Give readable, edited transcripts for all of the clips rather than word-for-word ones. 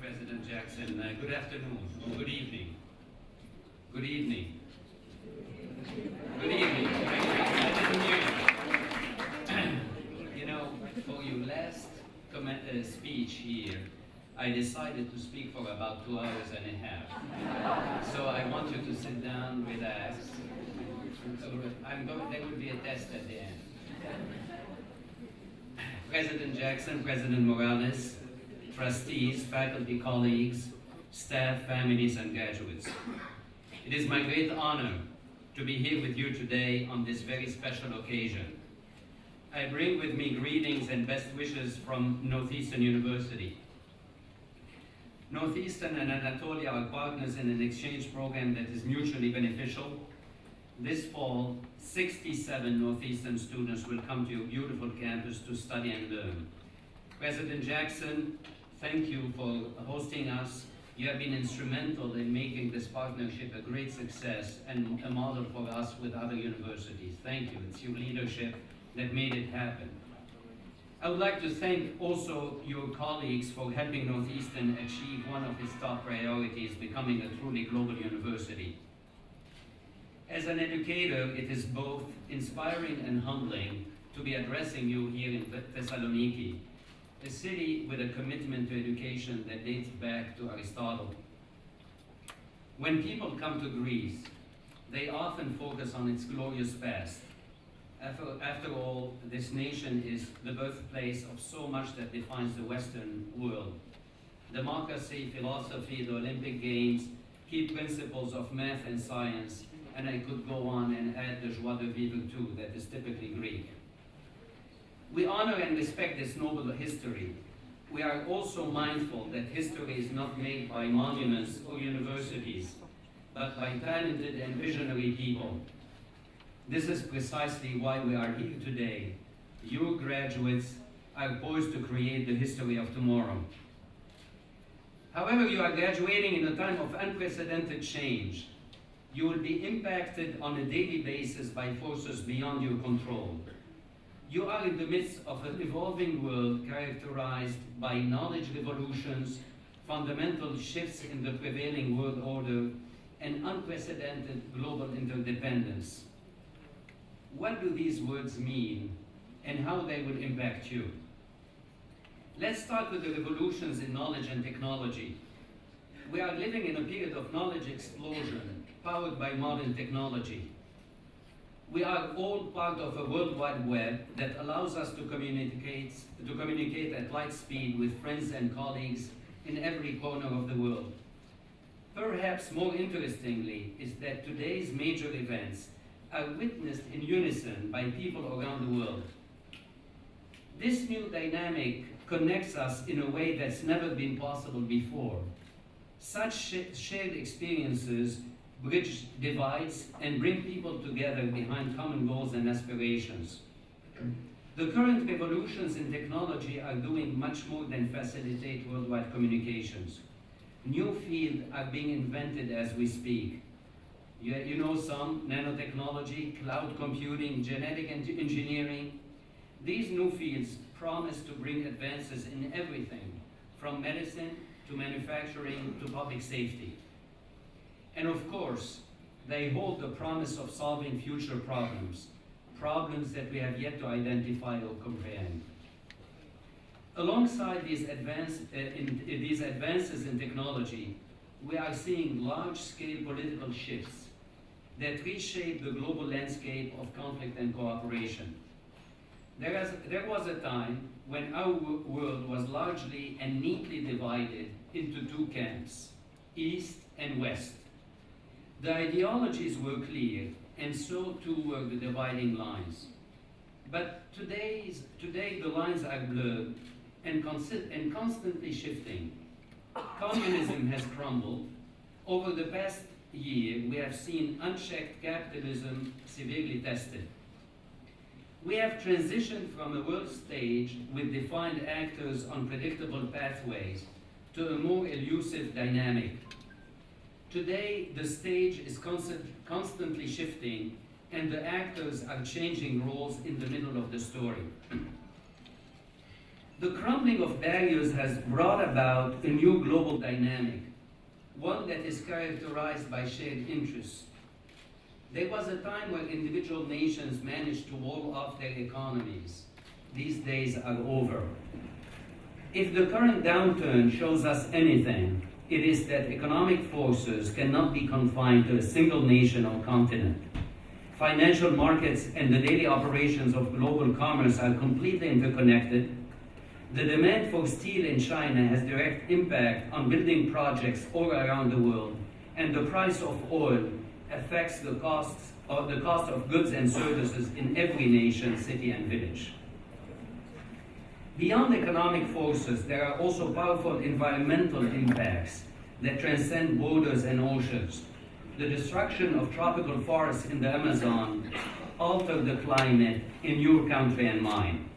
President Jackson. Good afternoon, or good evening. Good evening. Good evening. I didn't hear you. You know, for your last speech here, I decided to speak for about 2 hours and a half. So I want you to sit down, relax. There will be a test at the end. President Jackson, President Morales, trustees, faculty, colleagues, staff, families, and graduates. It is my great honor to be here with you today on this very special occasion. I bring with me greetings and best wishes from Northeastern University. Northeastern and Anatolia are partners in an exchange program that is mutually beneficial. This fall, 67 Northeastern students will come to your beautiful campus to study and learn. President Jackson, thank you for hosting us. You have been instrumental in making this partnership a great success and a model for us with other universities. Thank you. It's your leadership that made it happen. I would like to thank also your colleagues for helping Northeastern achieve one of its top priorities, becoming a truly global university. As an educator, it is both inspiring and humbling to be addressing you here in Thessaloniki, a city with a commitment to education that dates back to Aristotle. When people come to Greece, they often focus on its glorious past. After all, this nation is the birthplace of so much that defines the Western world. Democracy, philosophy, the Olympic Games, key principles of math and science, and I could go on and add the joie de vivre too, that is typically Greek. We honor and respect this noble history. We are also mindful that history is not made by monuments or universities, but by talented and visionary people. This is precisely why we are here today. Your graduates are poised to create the history of tomorrow. However, you are graduating in a time of unprecedented change. You will be impacted on a daily basis by forces beyond your control. You are in the midst of an evolving world characterized by knowledge revolutions, fundamental shifts in the prevailing world order, and unprecedented global interdependence. What do these words mean, and how they will impact you? Let's start with the revolutions in knowledge and technology. We are living in a period of knowledge explosion, powered by modern technology. We are all part of a World Wide Web that allows us to communicate at light speed with friends and colleagues in every corner of the world. Perhaps more interestingly is that today's major events are witnessed in unison by people around the world. This new dynamic connects us in a way that's never been possible before. Such shared experiences bridge divides and bring people together behind common goals and aspirations. The current revolutions in technology are doing much more than facilitate worldwide communications. New fields are being invented as we speak. You know some: nanotechnology, cloud computing, genetic engineering. These new fields promise to bring advances in everything, from medicine to manufacturing to public safety. And of course, they hold the promise of solving future problems that we have yet to identify or comprehend. Alongside these advances in technology, we are seeing large-scale political shifts that reshape the global landscape of conflict and cooperation. There was a time when our world was largely and neatly divided into two camps, East and West. The ideologies were clear, and so too were the dividing lines. But today the lines are blurred and constantly shifting. Communism has crumbled. Over the past year, we have seen unchecked capitalism severely tested. We have transitioned from a world stage with defined actors on predictable pathways to a more elusive dynamic. Today, the stage is constantly shifting, and the actors are changing roles in the middle of the story. The crumbling of barriers has brought about a new global dynamic, one that is characterized by shared interests. There was a time when individual nations managed to wall off their economies. These days are over. If the current downturn shows us anything, it is that economic forces cannot be confined to a single nation or continent. Financial markets and the daily operations of global commerce are completely interconnected. The demand for steel in China has direct impact on building projects all around the world, and the price of oil affects the cost of goods and services in every nation, city, and village. Beyond economic forces, there are also powerful environmental impacts that transcend borders and oceans. The destruction of tropical forests in the Amazon altered the climate in your country and mine.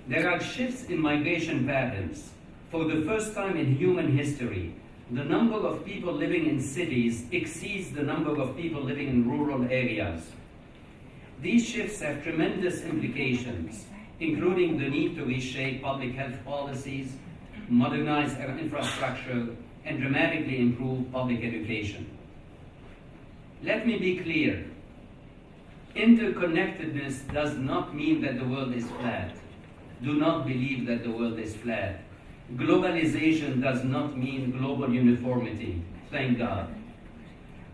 There are shifts in migration patterns. For the first time in human history, the number of people living in cities exceeds the number of people living in rural areas. These shifts have tremendous implications, including the need to reshape public health policies, modernize our infrastructure, and dramatically improve public education. Let me be clear. Interconnectedness does not mean that the world is flat. Do not believe that the world is flat. Globalization does not mean global uniformity, thank God.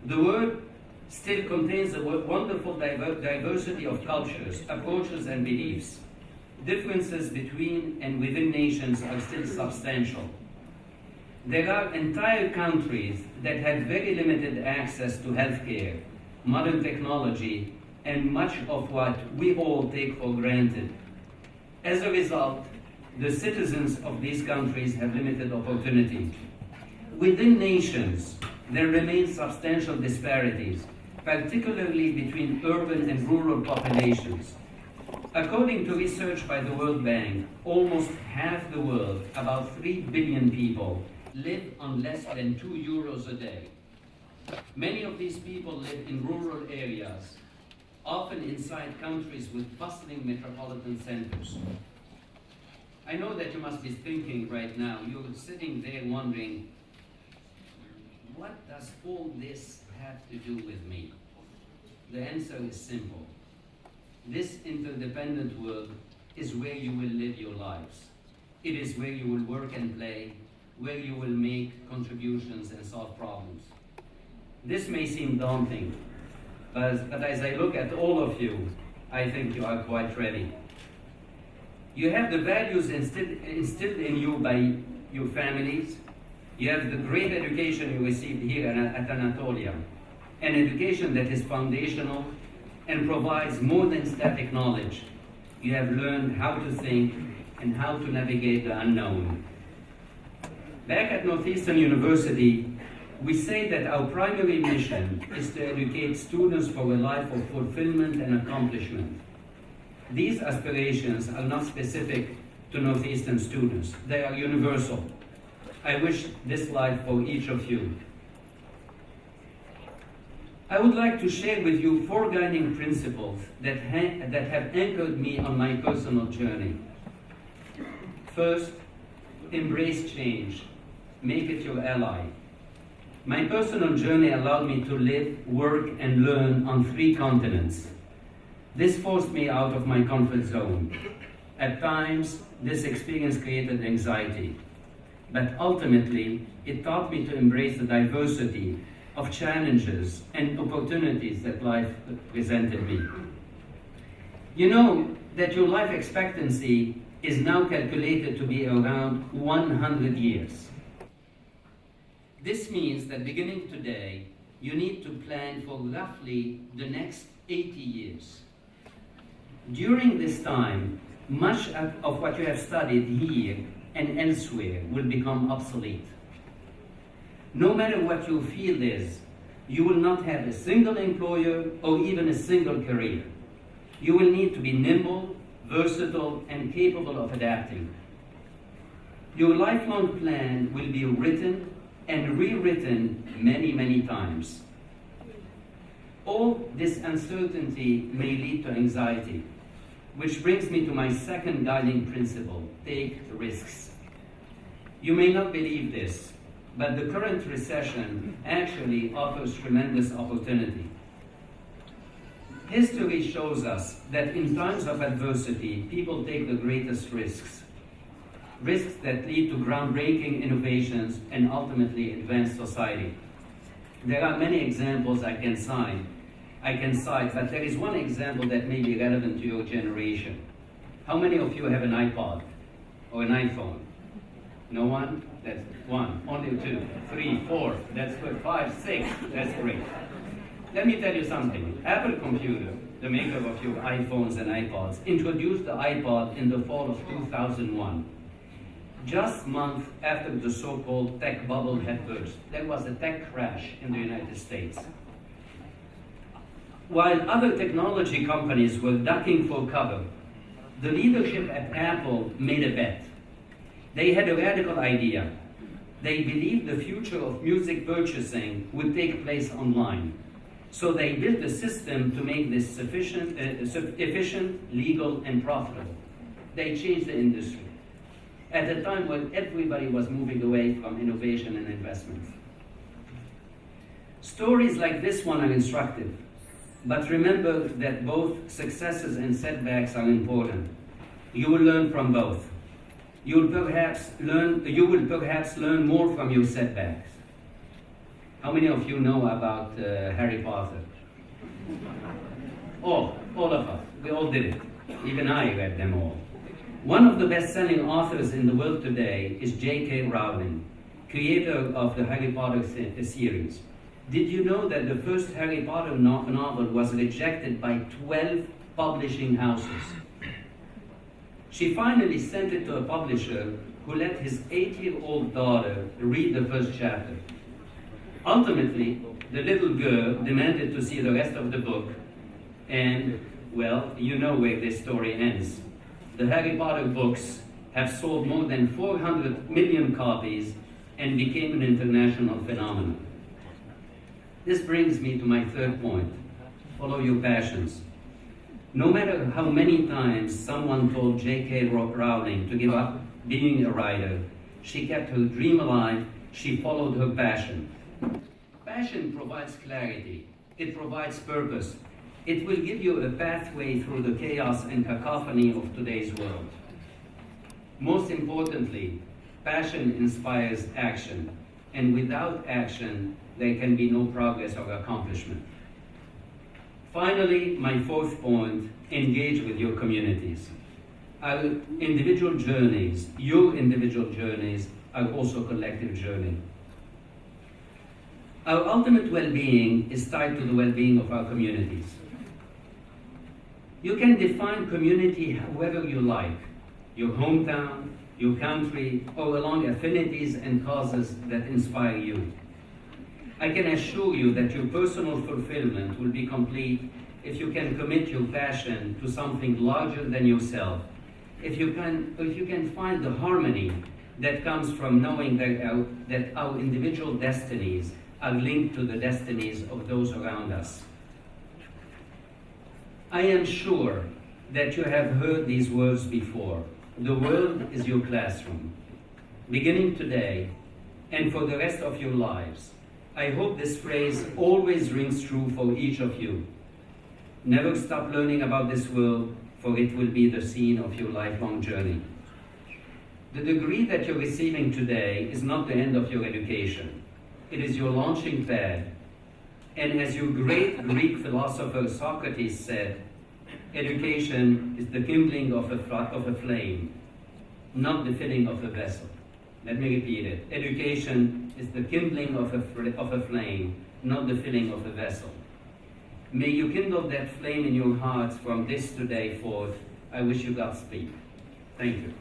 The world still contains a wonderful diversity of cultures, approaches, and beliefs. Differences between and within nations are still substantial. There are entire countries that have very limited access to healthcare, modern technology, and much of what we all take for granted. As a result, the citizens of these countries have limited opportunity. Within nations, there remain substantial disparities, particularly between urban and rural populations. According to research by the World Bank, almost half the world, about 3 billion people, live on less than 2 euros a day. Many of these people live in rural areas, often inside countries with bustling metropolitan centers. I know that you must be thinking right now, you're sitting there wondering, what does all this have to do with me? The answer is simple. This interdependent world is where you will live your lives. It is where you will work and play, where you will make contributions and solve problems. This may seem daunting, but as I look at all of you, I think you are quite ready. You have the values instilled in you by your families. You have the great education you received here at Anatolia, an education that is foundational and provides more than static knowledge. You have learned how to think and how to navigate the unknown. Back at Northeastern University, we say that our primary mission is to educate students for a life of fulfillment and accomplishment. These aspirations are not specific to Northeastern students. They are universal. I wish this life for each of you. I would like to share with you 4 guiding principles that have anchored me on my personal journey. First, embrace change. Make it your ally. My personal journey allowed me to live, work, and learn on 3 continents. This forced me out of my comfort zone. At times, this experience created anxiety, but ultimately, it taught me to embrace the diversity of challenges and opportunities that life presented me. You know that your life expectancy is now calculated to be around 100 years. This means that beginning today, you need to plan for roughly the next 80 years. During this time, much of what you have studied here and elsewhere will become obsolete. No matter what your field is, you will not have a single employer or even a single career. You will need to be nimble, versatile, and capable of adapting. Your lifelong plan will be written and rewritten many, many times. All this uncertainty may lead to anxiety. Which brings me to my second guiding principle: take risks. You may not believe this, but the current recession actually offers tremendous opportunity. History shows us that in times of adversity, people take the greatest risks. Risks that lead to groundbreaking innovations and ultimately advance society. There are many examples I can cite, but there is one example that may be relevant to your generation. How many of you have an iPod or an iPhone? No one? That's one. Only two, three, four. That's good. 5, 6. That's great. Let me tell you something. Apple Computer, the maker of your iPhones and iPods, introduced the iPod in the fall of 2001. Just months after the so-called tech bubble had burst, there was a tech crash in the United States. While other technology companies were ducking for cover, the leadership at Apple made a bet. They had a radical idea. They believed the future of music purchasing would take place online. So they built a system to make this efficient, legal, and profitable. They changed the industry at a time when everybody was moving away from innovation and investment. Stories like this one are instructive, but remember that both successes and setbacks are important. You will learn from both. You will perhaps learn more from your setbacks. How many of you know about Harry Potter? Oh, all of us. We all did it. Even I read them all. One of the best-selling authors in the world today is J.K. Rowling, creator of the Harry Potter series. Did you know that the first Harry Potter novel was rejected by 12 publishing houses? She finally sent it to a publisher who let his 8-year-old daughter read the first chapter. Ultimately, the little girl demanded to see the rest of the book, and, well, you know where this story ends. The Harry Potter books have sold more than 400 million copies and became an international phenomenon. This brings me to my third point: follow your passions. No matter how many times someone told J.K. Rowling to give up being a writer, she kept her dream alive. She followed her passion. Passion provides clarity. It provides purpose. It will give you a pathway through the chaos and cacophony of today's world. Most importantly, passion inspires action, and without action, there can be no progress or accomplishment. Finally, my fourth point: engage with your communities. Our individual journeys, your individual journeys, are also collective journey. Our ultimate well-being is tied to the well-being of our communities. You can define community however you like: your hometown, your country, or along affinities and causes that inspire you. I can assure you that your personal fulfillment will be complete if you can commit your passion to something larger than yourself, if you can find the harmony that comes from knowing that our individual destinies are linked to the destinies of those around us. I am sure that you have heard these words before. The world is your classroom. Beginning today and for the rest of your lives, I hope this phrase always rings true for each of you. Never stop learning about this world, for it will be the scene of your lifelong journey. The degree that you're receiving today is not the end of your education. It is your launching pad. And as your great Greek philosopher Socrates said, education is the kindling of a flame, not the filling of a vessel. Let me repeat it. Education is the kindling of a flame, not the filling of a vessel. May you kindle that flame in your hearts from this day forth. I wish you Godspeed. Thank you.